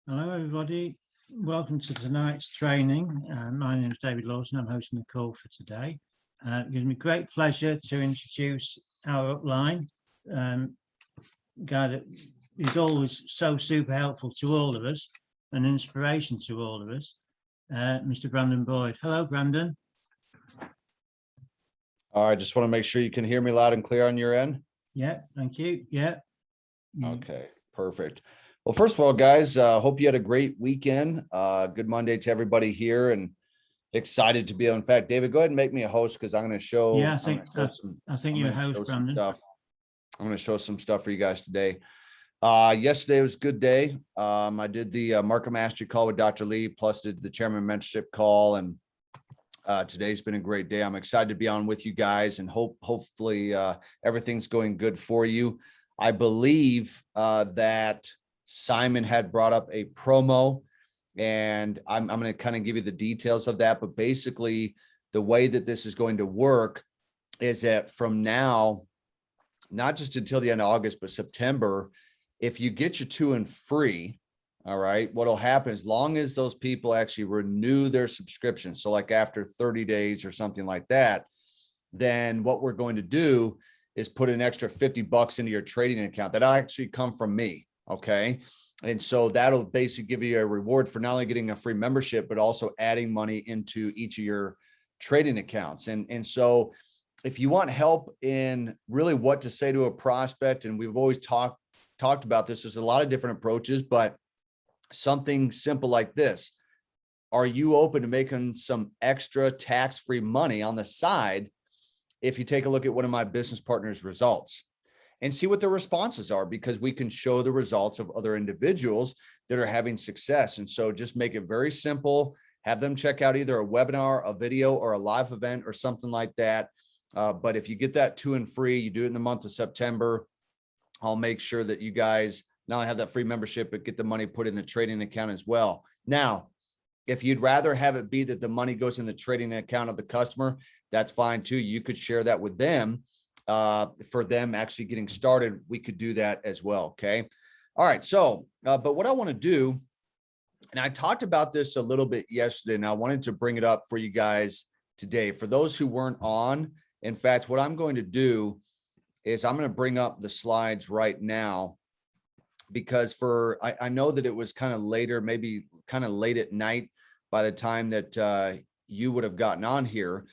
Hello, everybody. Welcome to tonight's training. My name is David Lawson. I'm hosting the call for today. It gives me great pleasure to introduce our upline, guy that is always so super helpful to all of us, an inspiration to all of us, Mr. Brandon Boyd. Hello, Brandon. All right, just want to make sure you can hear me loud and clear on your end. Yeah, thank you. Yeah. Okay, perfect. Well, first of all, guys, hope you had a great weekend. Good Monday to everybody here, and excited to be on. In fact, David, go ahead and make me a host because I'm going to show. Yeah, I think you're a host, Brandon. I'm going to show some stuff for you guys today. Yesterday was a good day. I did the market mastery call with Dr. Lee, plus did the chairman mentorship call, and today's been a great day. I'm excited to be on with you guys, and hopefully everything's going good for you. I believe that Simon had brought up a promo, and I'm going to kind of give you the details of that. But basically, the way that this is going to work is that from now, not just until the end of August, but September, if you get your 2 and free, all right, what'll happen as long as those people actually renew their subscription, so like after 30 days or something like that, then what we're going to do is put an extra $50 into your trading account that'll actually come from me. Okay. And so that'll basically give you a reward for not only getting a free membership, but also adding money into each of your trading accounts. And so if you want help in really what to say to a prospect, and we've always talked about this, there's a lot of different approaches, but something simple like this: are you open to making some extra tax-free money on the side if you take a look at one of my business partners' results and see what their responses are? Because we can show the results of other individuals that are having success. And so just make it very simple. Have them check out either a webinar, a video, or a live event or something like that. But if you get that 2 and free, you do it in the month of September, I'll make sure that you guys not only have that free membership, but get the money put in the trading account as well. Now, if you'd rather have it be that the money goes in the trading account of the customer, that's fine too. You could share that with them for them actually getting started. We could do that as well. Okay. All right. So, but what I want to do, and I talked about this a little bit yesterday, and I wanted to bring it up for you guys today. For those who weren't on, in fact, what I'm going to do is I'm going to bring up the slides right now, because I know that it was kind of later, maybe kind of late at night by the time that you would have gotten on here,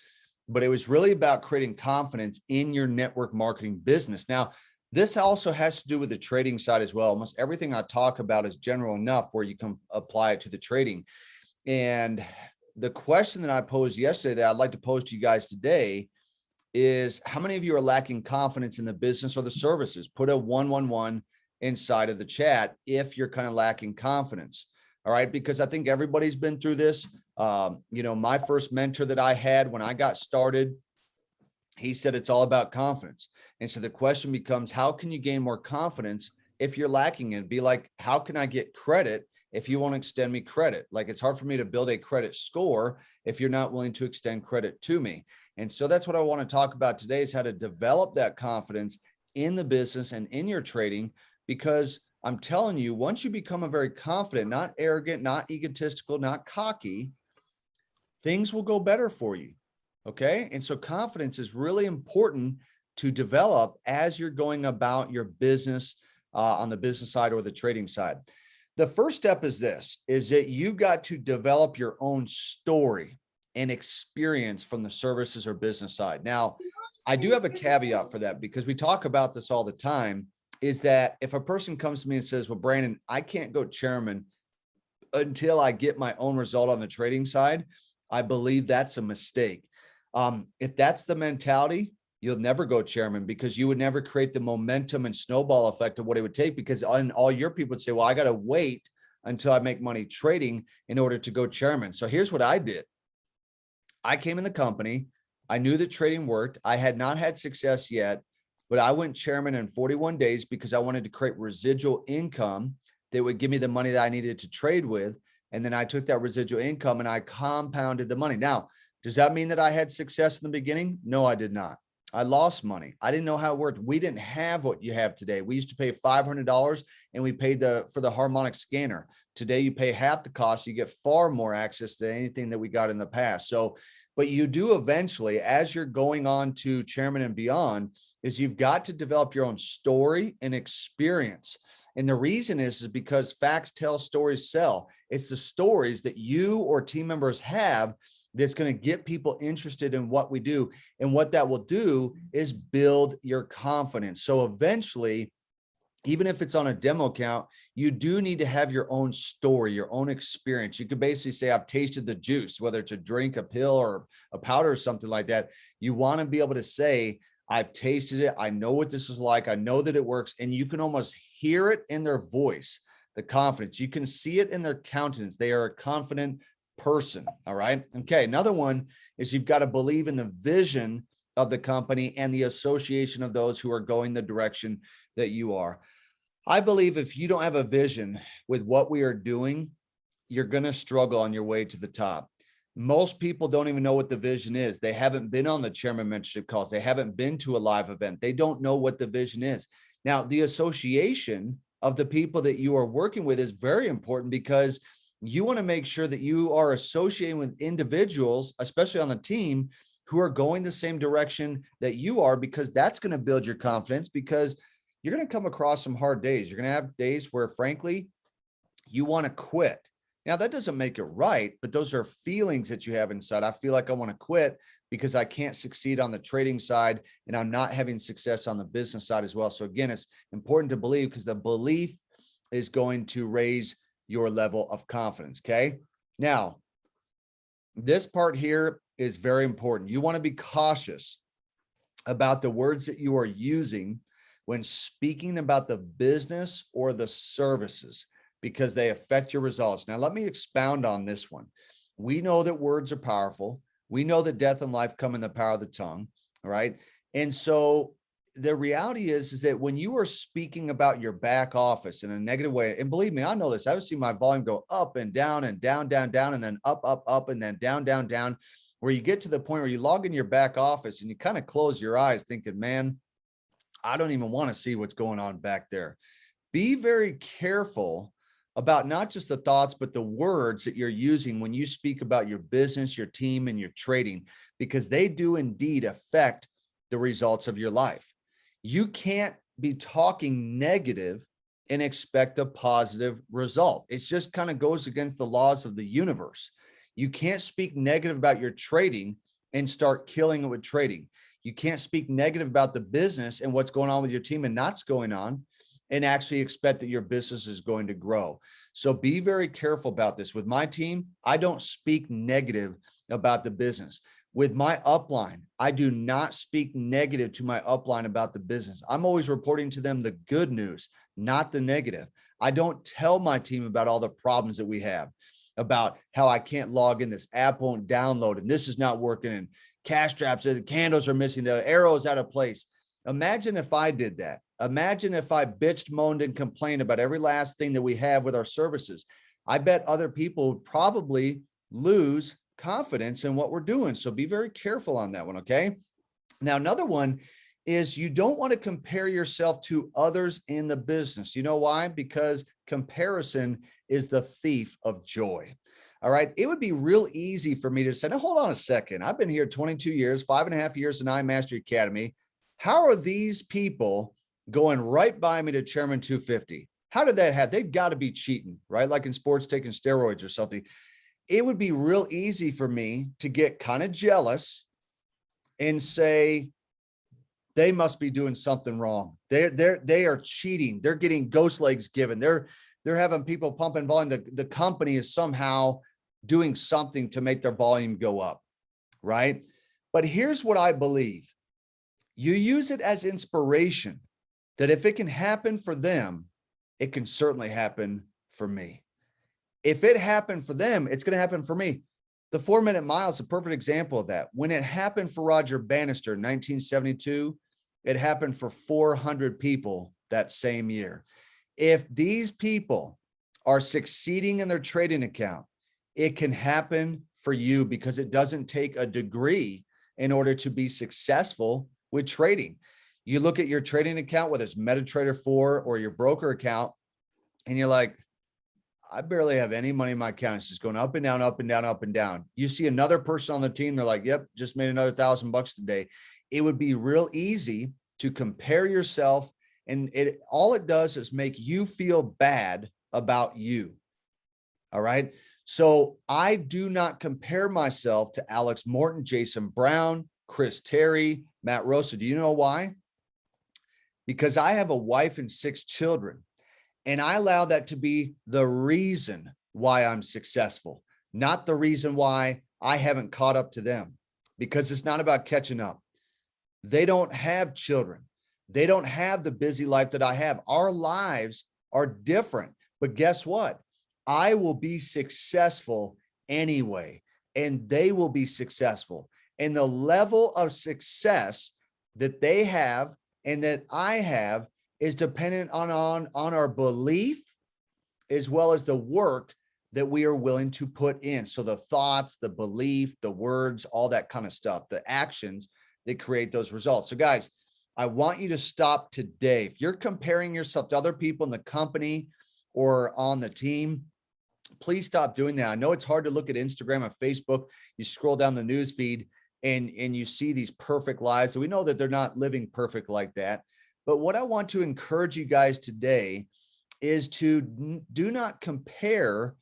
but it was really about creating confidence in your network marketing business. Now, this also has to do with the trading side as well. Almost everything I talk about is general enough where you can apply it to the trading. And the question that I posed yesterday that I'd like to pose to you guys today is, how many of you are lacking confidence in the business or the services? Put a 111 inside of the chat if you're kind of lacking confidence. All right. Because I think everybody's been through this. My first mentor that I had when I got started, he said it's all about confidence. And so the question becomes, how can you gain more confidence if you're lacking it? Be like, how can I get credit if you want to extend me credit? Like, it's hard for me to build a credit score if you're not willing to extend credit to me. And so that's what I want to talk about today, is how to develop that confidence in the business and in your trading. Because I'm telling you, once you become a very confident, not arrogant, not egotistical, not cocky, things will go better for you. Okay. And so confidence is really important to develop as you're going about your business on the business side or the trading side. The first step is this, is that you've got to develop your own story and experience from the services or business side. Now, I do have a caveat for that, because we talk about this all the time, is that if a person comes to me and says, well, Brandon, I can't go chairman until I get my own result on the trading side, I believe that's a mistake. If that's the mentality, you'll never go chairman, because you would never create the momentum and snowball effect of what it would take, because all your people would say, well, I got to wait until I make money trading in order to go chairman. So here's what I did. I came in the company. I knew that trading worked. I had not had success yet, but I went chairman in 41 days because I wanted to create residual income that would give me the money that I needed to trade with. And then I took that residual income and I compounded the money. Now, does that mean that I had success in the beginning? No, I did not. I lost money. I didn't know how it worked. We didn't have what you have today. We used to pay $500 and we paid for the harmonic scanner. Today, you pay half the cost. You get far more access to anything that we got in the past. So, but you do eventually, as you're going on to Chairman and beyond, is you've got to develop your own story and experience. And the reason is because facts tell, stories sell. It's the stories that you or team members have that's going to get people interested in what we do. And what that will do is build your confidence. So eventually, even if it's on a demo account, you do need to have your own story, your own experience. You could basically say, I've tasted the juice, whether it's a drink, a pill, or a powder or something like that. You want to be able to say, I've tasted it. I know what this is like. I know that it works. And you can almost hear it in their voice, the confidence. You can see it in their countenance. They are a confident person. All right. Okay. Another one is you've got to believe in the vision of the company and the association of those who are going the direction that you are. I believe if you don't have a vision with what we are doing, you're going to struggle on your way to the top. Most people don't even know what the vision is. They haven't been on the chairman mentorship calls. They haven't been to a live event. They don't know what the vision is. Now, the association of the people that you are working with is very important because you want to make sure that you are associating with individuals, especially on the team, who are going the same direction that you are, because that's going to build your confidence, because you're going to come across some hard days. You're going to have days where, frankly, you want to quit. Now, that doesn't make it right, but those are feelings that you have inside. I feel like I want to quit because I can't succeed on the trading side and I'm not having success on the business side as well. So again, it's important to believe, because the belief is going to raise your level of confidence. Okay. Now, this part here is very important. You want to be cautious about the words that you are using when speaking about the business or the services, because they affect your results. Now, let me expound on this one. We know that words are powerful. We know that death and life come in the power of the tongue, right? And so the reality is that when you are speaking about your back office in a negative way, and believe me, I know this, I've seen my volume go up and down and down, down, down, and then up, up, up, and then down, down, down, where you get to the point where you log in your back office and you kind of close your eyes thinking, man, I don't even want to see what's going on back there. Be very careful about not just the thoughts, but the words that you're using when you speak about your business, your team, and your trading, because they do indeed affect the results of your life. You can't be talking negative and expect a positive result. It just kind of goes against the laws of the universe. You can't speak negative about your trading and start killing it with trading. You can't speak negative about the business and what's going on with your team and not's going on, and actually expect that your business is going to grow. So be very careful about this. With my team, I don't speak negative about the business. With my upline, I do not speak negative to my upline about the business. I'm always reporting to them the good news, not the negative. I don't tell my team about all the problems that we have, about how I can't log in, this app won't download, and this is not working, and cash traps, the candles are missing, the arrow's out of place. Imagine if I did that. Imagine if I bitched, moaned, and complained about every last thing that we have with our services. I bet other people would probably lose confidence in what we're doing. So be very careful on that one, okay? Now, another one is you don't want to compare yourself to others in the business. You know why? Because comparison is the thief of joy. All right. It would be real easy for me to say, now, hold on a second. I've been here 22 years, 5.5 years in iMastery Academy. How are these people going right by me to Chairman 250? How did that happen? They've got to be cheating, right? Like in sports, taking steroids or something. It would be real easy for me to get kind of jealous and say, they must be doing something wrong. They are cheating. They're getting ghost legs given. They're having people pumping volume. The company is somehow doing something to make their volume go up, right? But here's what I believe. You use it as inspiration that if it can happen for them, it can certainly happen for me. If it happened for them, it's going to happen for me. The 4-minute mile is a perfect example of that. When it happened for Roger Bannister in 1972, it happened for 400 people that same year. If these people are succeeding in their trading account, it can happen for you, because it doesn't take a degree in order to be successful with trading. You look at your trading account, whether it's MetaTrader 4 or your broker account, and you're like, I barely have any money in my account. It's just going up and down, up and down, up and down. You see another person on the team, they're like, yep, just made another $1,000 today. It would be real easy to compare yourself, and all it does is make you feel bad about you. All right. So I do not compare myself to Alex Morton, Jason Brown, Chris Terry, Matt Rosa. Do you know why? Because I have a wife and 6 children. And I allow that to be the reason why I'm successful, not the reason why I haven't caught up to them, because it's not about catching up. They don't have children. They don't have the busy life that I have. Our lives are different, but guess what? I will be successful anyway, and they will be successful. And the level of success that they have and that I have is dependent on our belief, as well as the work that we are willing to put in. So the thoughts, the belief, the words, all that kind of stuff, the actions that create those results. So guys, I want you to stop today. If you're comparing yourself to other people in the company or on the team, please stop doing that. I know it's hard to look at Instagram and Facebook. You scroll down the news feed and you see these perfect lives. So we know that they're not living perfect like that. But what I want to encourage you guys today is to do not compare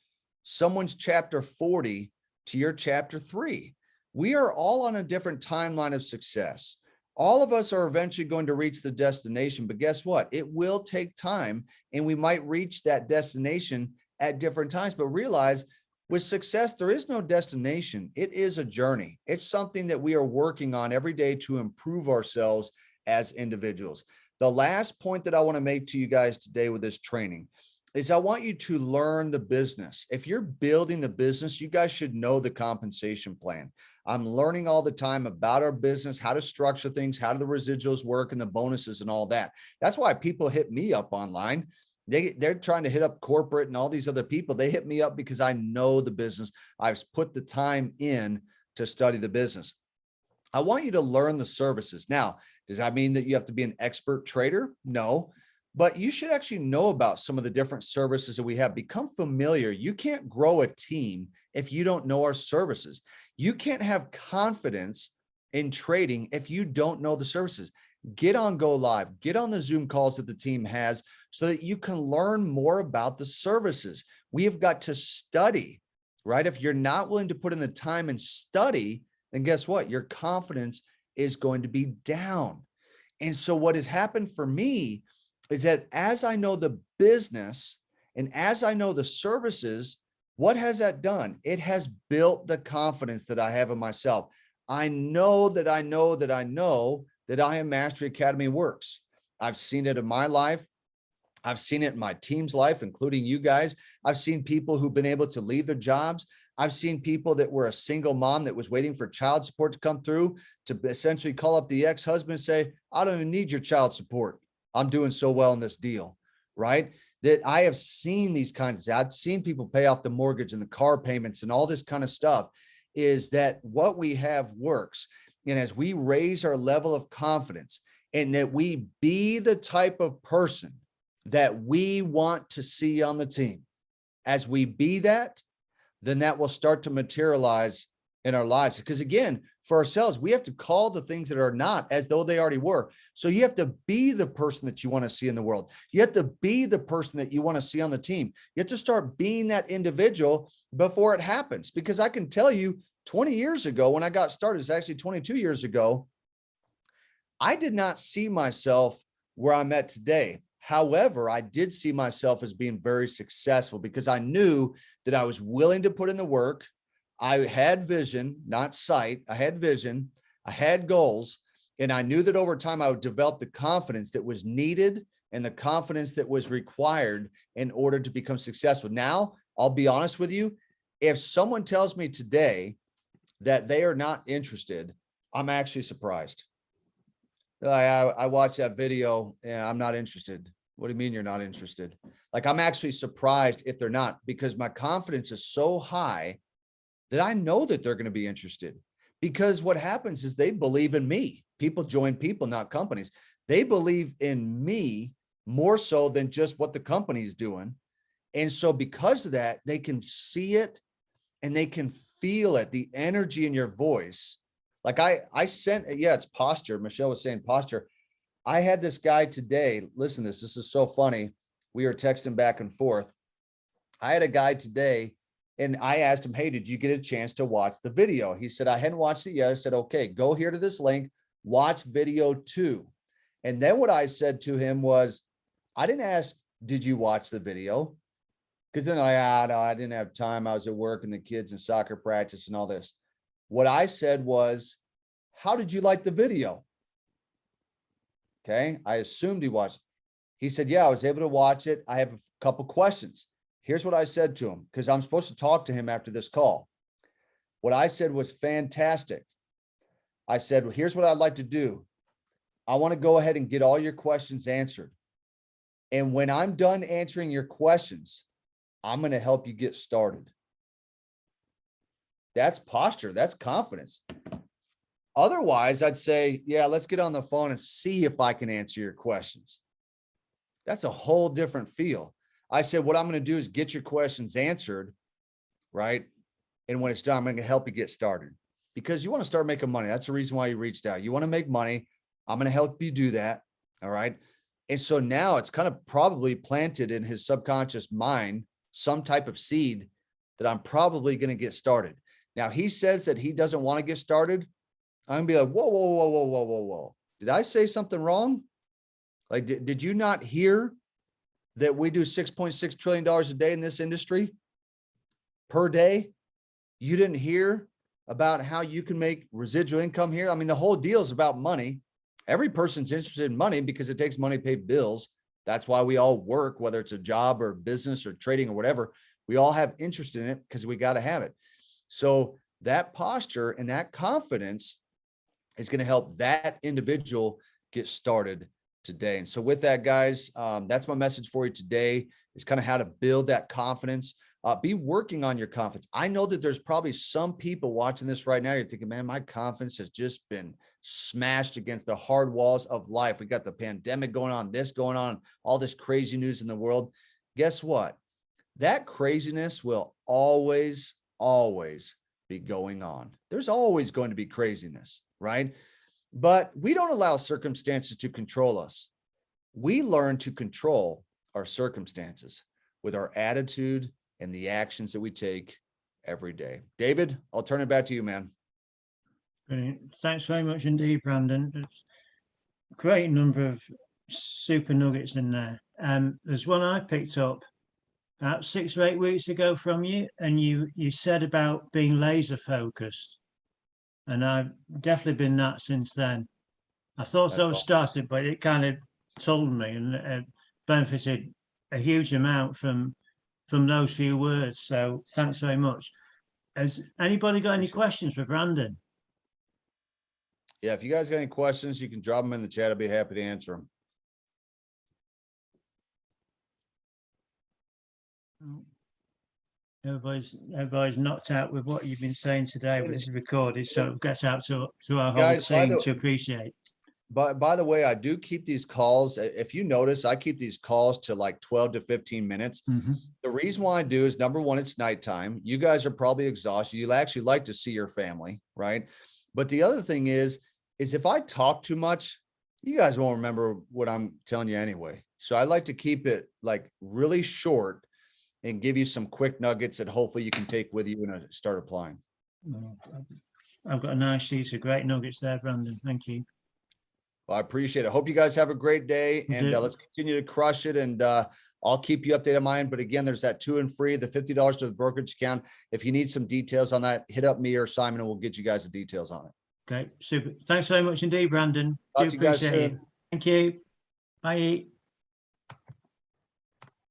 someone's chapter 40 to your chapter 3. We are all on a different timeline of success. All of us are eventually going to reach the destination, but guess what? It will take time, and we might reach that destination at different times. But realize with success, there is no destination. It is a journey. It's something that we are working on every day to improve ourselves as individuals. The last point that I want to make to you guys today with this training is I want you to learn the business. If you're building the business, you guys should know the compensation plan. I'm learning all the time about our business, how to structure things, how do the residuals work and the bonuses and all that. That's why people hit me up online. They're trying to hit up corporate and all these other people. They hit me up because I know the business. I've put the time in to study the business. I want you to learn the services. Now, does that mean that you have to be an expert trader? No, but you should actually know about some of the different services that we have. Become familiar. You can't grow a team if you don't know our services. You can't have confidence in trading if you don't know the services. Get on Go Live, get on the Zoom calls that the team has so that you can learn more about the services. We have got to study, right? If you're not willing to put in the time and study, then guess what? Your confidence is going to be down. And so what has happened for me is that as I know the business and as I know the services, what has that done? It has built the confidence that I have in myself. I know that I know that I know that I Am Mastery Academy works. I've seen it in my life. I've seen it in my team's life, including you guys. I've seen people who've been able to leave their jobs. I've seen people that were a single mom that was waiting for child support to come through to essentially call up the ex-husband and say, I don't even need your child support. I'm doing so well in this deal, right? That I have seen these kinds of, I've seen people pay off the mortgage and the car payments and all this kind of stuff. Is that what we have works? And as we raise our level of confidence and that we be the type of person that we want to see on the team, as we be that, then that will start to materialize in our lives. Because again, for ourselves, we have to call the things that are not as though they already were. So you have to be the person that you want to see in the world. You have to be the person that you want to see on the team. You have to start being that individual before it happens. Because I can tell you 20 years ago, when I got started, it's actually 22 years ago, I did not see myself where I'm at today. However, I did see myself as being very successful because I knew that I was willing to put in the work. I had vision, not sight. I had vision. I had goals. And I knew that over time I would develop the confidence that was needed and the confidence that was required in order to become successful. Now, I'll be honest with you. If someone tells me today that they are not interested, I'm actually surprised. I watched that video and I'm not interested. What do you mean you're not interested? Like, I'm actually surprised if they're not, because my confidence is so high that I know that they're going to be interested. because what happens is they believe in me. People join people, not companies. They believe in me more so than just what the company's doing. And so because of that, they can see it and they can feel it, the energy in your voice. Like I sent, yeah, it's posture. Michelle was saying posture. I had this guy today. Listen, this is so funny. We were texting back and forth. I had a guy today and I asked him, hey, did you get a chance to watch the video? He said, I hadn't watched it yet. I said, okay, go here to this link, watch video 2. And then what I said to him was, I didn't ask, did you watch the video? Because then no, I didn't have time. I was at work and the kids and soccer practice and all this. What I said was, how did you like the video? Okay. I assumed he watched. He said, yeah, I was able to watch it. I have a couple questions. Here's what I said to him, because I'm supposed to talk to him after this call. What I said was fantastic. I said, well, here's what I'd like to do. I want to go ahead and get all your questions answered. And when I'm done answering your questions, I'm going to help you get started. That's posture. That's confidence. Otherwise, I'd say, yeah, let's get on the phone and see if I can answer your questions. That's a whole different feel. I said, what I'm going to do is get your questions answered, right? And when it's done, I'm going to help you get started, because you want to start making money. That's the reason why you reached out. You want to make money. I'm going to help you do that. All right. And so now it's kind of probably planted in his subconscious mind, some type of seed that I'm probably going to get started. Now he says that he doesn't want to get started. I'm gonna be like, whoa, whoa, whoa, whoa, whoa, whoa, whoa. Did I say something wrong? Like, did you not hear that we do $6.6 trillion a day in this industry per day? You didn't hear about how you can make residual income here? I mean, the whole deal is about money. Every person's interested in money because it takes money to pay bills. That's why we all work, whether it's a job or business or trading or whatever. We all have interest in it because we got to have it. So that posture and that confidence is going to help that individual get started today. And so with that, guys, that's my message for you today, is kind of how to build that confidence. Be working on your confidence. I know that there's probably some people watching this right now. You're thinking, man, my confidence has just been smashed against the hard walls of life. We got the pandemic going on, this going on, all this crazy news in the world. Guess what? That craziness will always be going on. There's always going to be craziness, right? But we don't allow circumstances to control us. We learn to control our circumstances with our attitude and the actions that we take every day. David, I'll turn it back to you, man. Brilliant. Thanks very much indeed, Brandon. There's a great number of super nuggets in there. There's one I picked up about 6 or 8 weeks ago from you, and you said about being laser focused. And I've definitely been that since then. I thought I was started, but it kind of told me and benefited a huge amount from those few words. So thanks very much. Has anybody got any questions for Brandon? Yeah, if you guys got any questions, you can drop them in the chat. I'll be happy to answer them. Everybody's knocked out with what you've been saying today, but this is recorded, so it gets out to our whole Guys, team to appreciate. But by the way, I do keep these calls. If you notice, I keep these calls to like 12 to 15 minutes. Mm-hmm. The reason why I do is, number one, it's nighttime. You guys are probably exhausted. You actually like to see your family, right? But the other thing is if I talk too much, you guys won't remember what I'm telling you anyway. So I like to keep it like really short and give you some quick nuggets that hopefully you can take with you and start applying. I've got a nice sheet of great nuggets there, Brandon. Thank you. Well, I appreciate it. Hope you guys have a great day, and let's continue to crush it. And I'll keep you updated on mine. But again, there's that 2 and free, the $50 to the brokerage account. If you need some details on that, hit up me or Simon, and we'll get you guys the details on it. Okay, super. Thanks very much indeed, Brandon. Talk to you guys soon. Thank you. Bye.